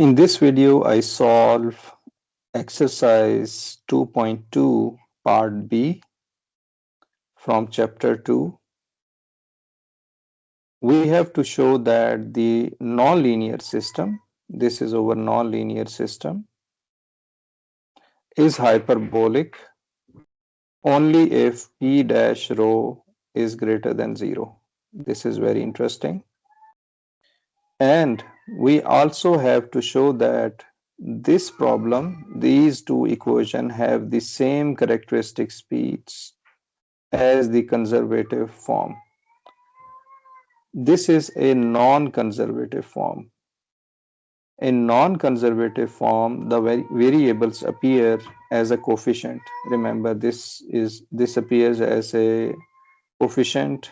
In this video, I solve exercise 2.2 part B from chapter 2. We have to show that the nonlinear system, this is our nonlinear system, is hyperbolic only if P dash rho is greater than 0. This is very interesting. And we also have to show that this problem, these two equations have the same characteristic speeds as the conservative form. This is a non-conservative form. In non-conservative form, the variables appear as a coefficient. Remember, this appears as a coefficient,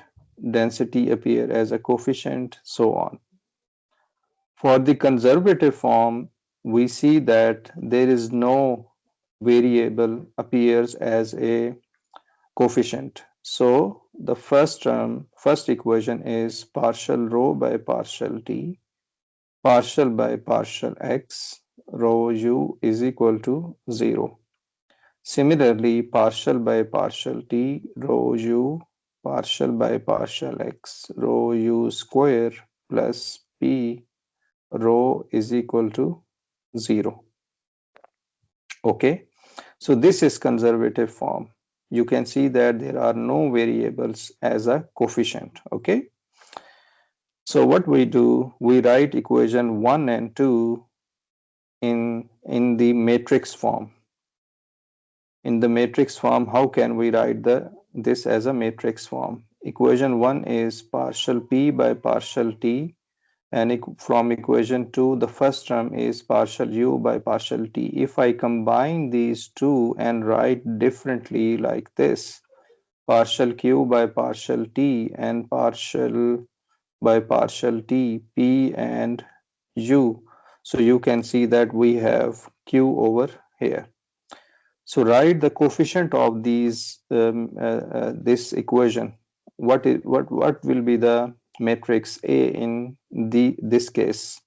density appear as a coefficient, so on. For the conservative form, we see that there is no variable appears as a coefficient. So the first term, first equation is partial rho by partial t, partial by partial x, rho u is equal to 0. Similarly, partial by partial t, rho u, partial by partial x, rho u square plus p, rho is equal to 0. Okay, so this is conservative form. You can see that there are no variables as a coefficient. Okay, so what we do, we write equation 1 and 2 in the matrix form. In the matrix form, how can we write this as a matrix form? Equation 1 is partial p by partial t, and from equation 2, the first term is partial u by partial t. If I combine these two and write differently like this, partial q by partial t and partial by partial t, p and u. So you can see that we have q over here. So write the coefficient of this equation. What will be the matrix A in this case?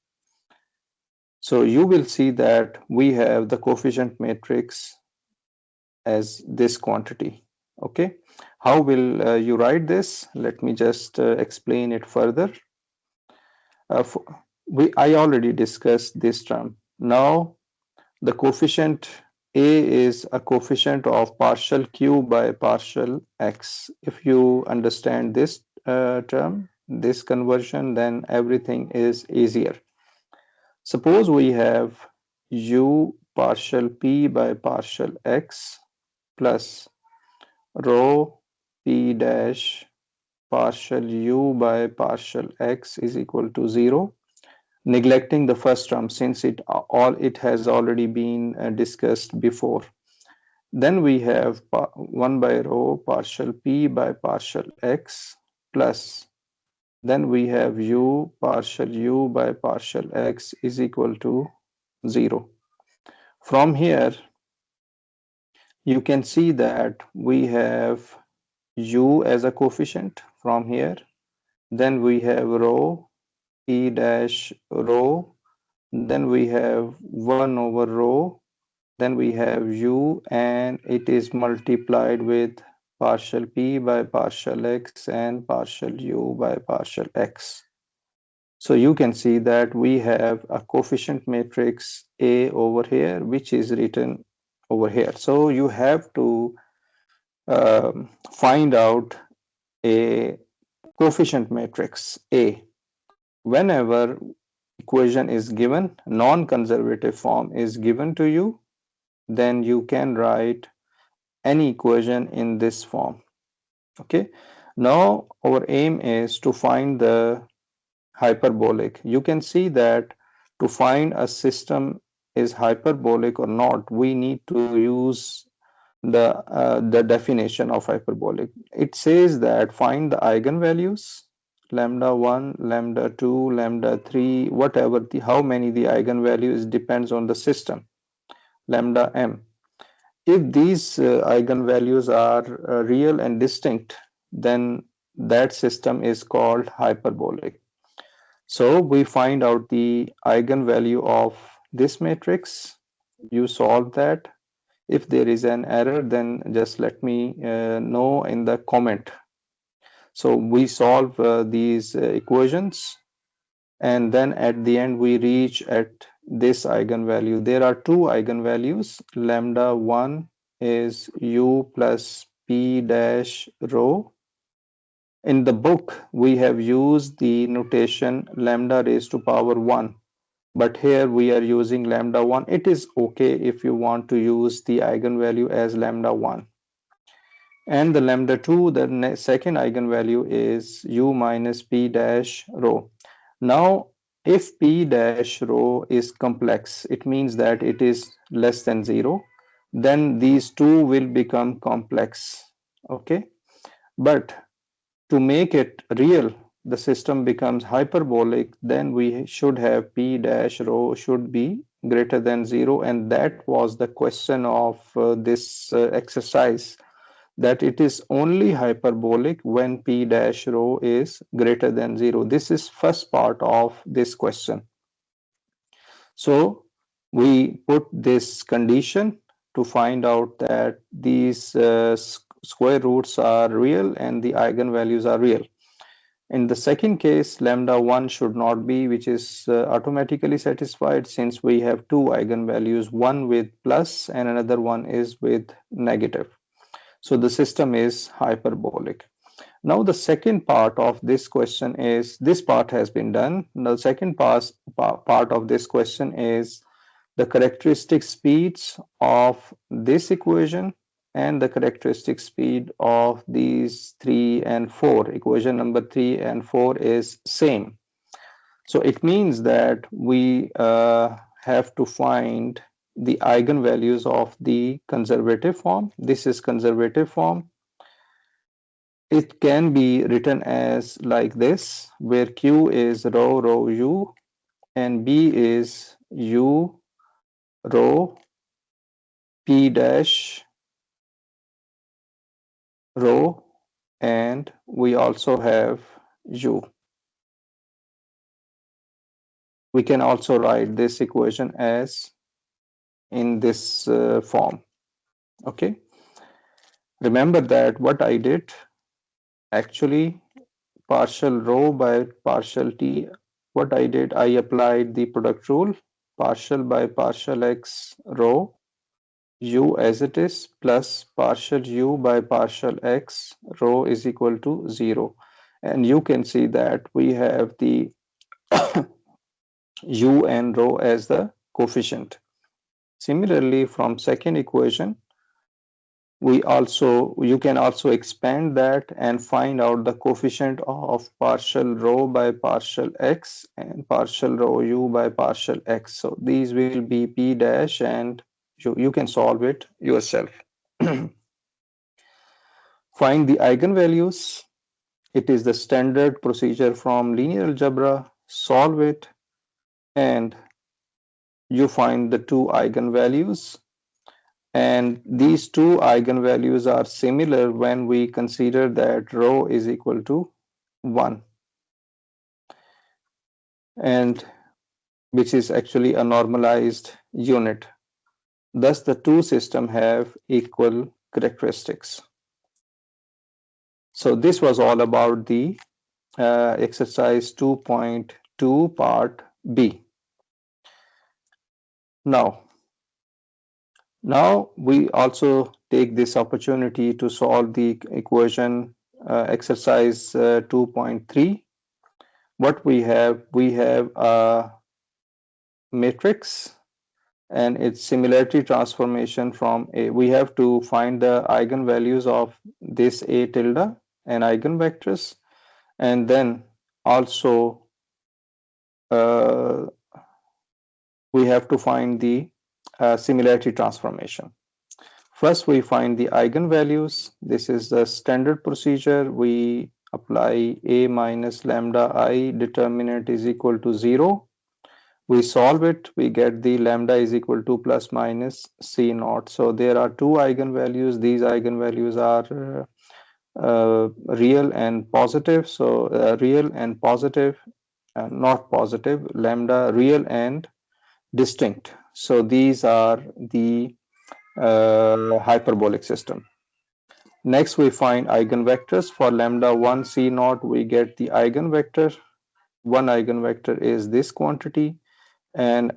So you will see that we have the coefficient matrix as this quantity. Okay, how will you write this? Let me just explain it further. Uh, I already discussed this term. Now the coefficient A is a coefficient of partial q by partial x. If you understand this term, this conversion, then everything is easier. Suppose we have u partial p by partial x plus rho p dash partial u by partial x is equal to 0, neglecting the first term since it has already been discussed before. Then we have 1 by rho partial p by partial x plus, then we have u partial u by partial x is equal to 0. From here, you can see that we have u as a coefficient from here. Then we have rho p dash rho. Then we have 1 over rho. Then we have u, and it is multiplied with partial p by partial x and partial u by partial x. So you can see that we have a coefficient matrix A over here, which is written over here. So you have to find out a coefficient matrix A. Whenever equation is given, non-conservative form is given to you, then you can write any equation in this form. Okay, now our aim is to find the hyperbolic. You can see that to find a system is hyperbolic or not, we need to use the definition of hyperbolic. It says that find the eigenvalues lambda 1, lambda 2, lambda 3, whatever how many the eigenvalues depends on the system, lambda m. If these eigenvalues are real and distinct, then that system is called hyperbolic. So we find out the eigenvalue of this matrix, you solve that. If there is an error, then just let me know in the comment. So we solve these equations, and then at the end we reach at this eigenvalue. There are two eigenvalues. Lambda 1 is u plus p dash rho. In the book, we have used the notation lambda raised to power 1, but here we are using lambda 1. It is okay if you want to use the eigenvalue as lambda 1. And the lambda 2, the second eigenvalue is u minus p dash rho. Now, if p dash rho is complex, it means that it is less than 0, then these two will become complex. Okay, but to make it real, the system becomes hyperbolic, then we should have p dash rho should be greater than 0, and that was the question of this exercise, that it is only hyperbolic when p dash rho is greater than 0. This is first part of this question. So we put this condition to find out that these square roots are real and the eigenvalues are real. In the second case, lambda 1 should not be, which is automatically satisfied since we have two eigenvalues, one with plus and another one is with negative. So the system is hyperbolic. Now the second part of this question is, this part has been done. The second part of this question is the characteristic speeds of this equation and the characteristic speed of these 3 and 4. Equation number 3 and 4 is same. So it means that we have to find the eigenvalues of the conservative form. This is conservative form. It can be written as like this, where Q is rho rho U and B is U rho P dash rho, and we also have U. We can also write this equation as in this form. Okay. Remember that what I did, actually partial rho by partial t, what I did, I applied the product rule, partial by partial x rho u as it is plus partial u by partial x rho is equal to 0. And you can see that we have the u and rho as the coefficient. Similarly, from second equation, you can also expand that and find out the coefficient of partial rho by partial x and partial rho u by partial x. So these will be p dash, and you can solve it yourself. Find the eigenvalues. It is the standard procedure from linear algebra. Solve it and you find the two eigenvalues. And these two eigenvalues are similar when we consider that rho is equal to 1, and which is actually a normalized unit. Thus, the two systems have equal characteristics. So this was all about the exercise 2.2 part B. Now we also take this opportunity to solve the equation exercise 2.3. What we have a matrix and its similarity transformation from A. We have to find the eigenvalues of this A tilde and eigenvectors, and then also we have to find the similarity transformation. First, we find the eigenvalues. This is the standard procedure. We apply A minus lambda I, determinant is equal to 0. We solve it, we get the lambda is equal to plus minus C naught. So there are two eigenvalues. These eigenvalues are real and positive. So real and positive, not positive, lambda real and distinct. So these are the hyperbolic system. Next, we find eigenvectors. For lambda 1 c naught, we get the eigenvector. One eigenvector is this quantity. And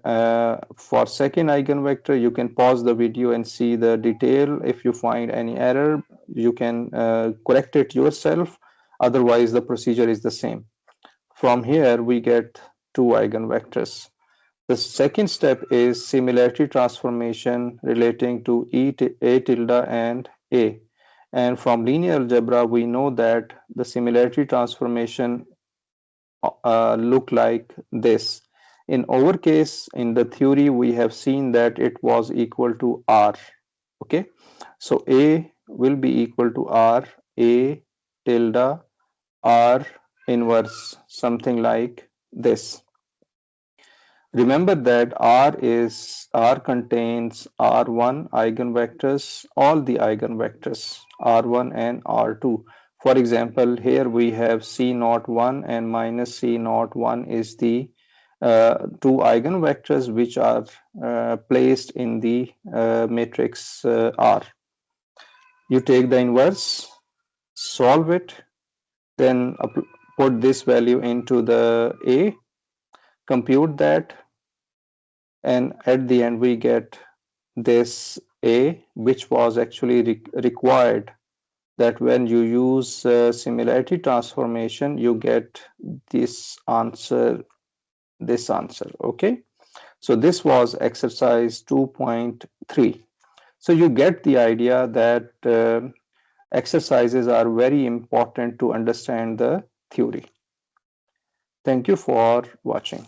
for second eigenvector, you can pause the video and see the detail. If you find any error, you can correct it yourself. Otherwise, the procedure is the same. From here, we get two eigenvectors. The second step is similarity transformation relating to A tilde and A. And from linear algebra, we know that the similarity transformation look like this. In our case, in the theory, we have seen that it was equal to R. Okay, so A will be equal to R, A tilde, R inverse, something like this. Remember that R contains R1 eigenvectors, all the eigenvectors R1 and R2. For example, here we have C naught 1 and minus C naught 1 is the two eigenvectors which are placed in the matrix R. You take the inverse, solve it, then put this value into the A, compute that, and at the end we get this A, which was actually required, that when you use similarity transformation you get this answer. Okay, so this was exercise 2.3. So you get the idea that exercises are very important to understand the theory. Thank you for watching.